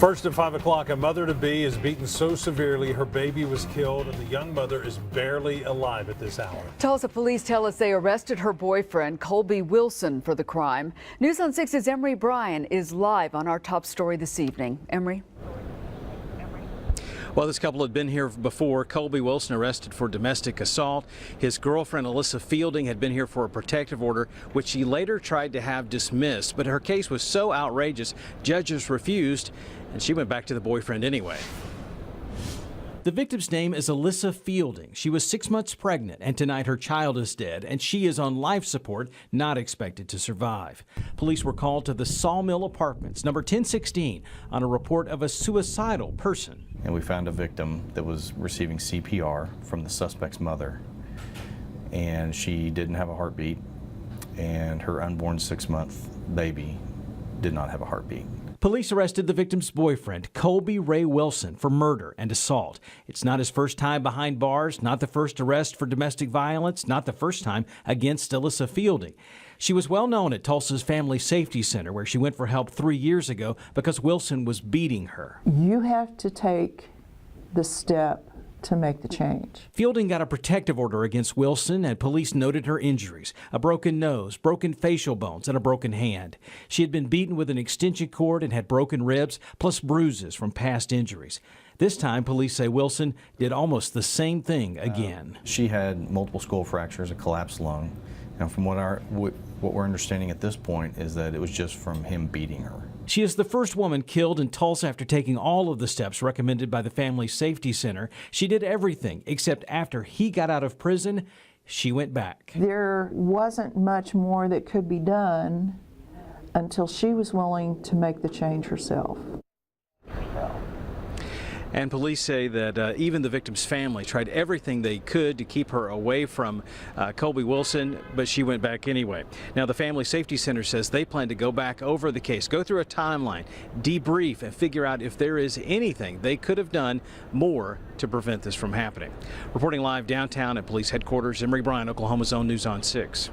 First at 5 o'clock, a mother-to-be is beaten so severely her baby was killed, and the young mother is barely alive at this hour. Tulsa police tell us they arrested her boyfriend, Colby Wilson, for the crime. News on 6's Emery Bryan is live on our top story this evening. Emery? Well, this couple had been here before. Colby Wilson arrested for domestic assault. His girlfriend, Alyssa Fielding, had been here for a protective order, which she later tried to have dismissed. But her case was so outrageous, judges refused, and she went back to the boyfriend anyway. The victim's name is Alyssa Fielding. She was 6 months pregnant, and tonight her child is dead, and she is on life support, not expected to survive. Police were called to the Sawmill Apartments, number 1016, on a report of a suicidal person. And we found a victim that was receiving CPR from the suspect's mother, and she didn't have a heartbeat, and her unborn 6-month baby did not have a heartbeat. Police arrested the victim's boyfriend, Colby Ray Wilson, for murder and assault. It's not his first time behind bars, not the first arrest for domestic violence, not the first time against Alyssa Fielding. She was well known at Tulsa's Family Safety Center, where she went for help 3 years ago because Wilson was beating her. You have to take the step to make the change. Fielding got a protective order against Wilson, and police noted her injuries: a broken nose, broken facial bones, and a broken hand. She had been beaten with an extension cord and had broken ribs, plus bruises from past injuries. This time, police say Wilson did almost the same thing again. She had multiple skull fractures, a collapsed lung, and from what we're understanding at this point is that it was just from him beating her. She is the first woman killed in Tulsa after taking all of the steps recommended by the Family Safety Center. She did everything, except after he got out of prison, she went back. There wasn't much more that could be done until she was willing to make the change herself. And police say that even the victim's family tried everything they could to keep her away from Colby Wilson, but she went back anyway. Now, the Family Safety Center says they plan to go back over the case, go through a timeline, debrief, and figure out if there is anything they could have done more to prevent this from happening. Reporting live downtown at police headquarters, Emery Bryan, Oklahoma's own News on 6.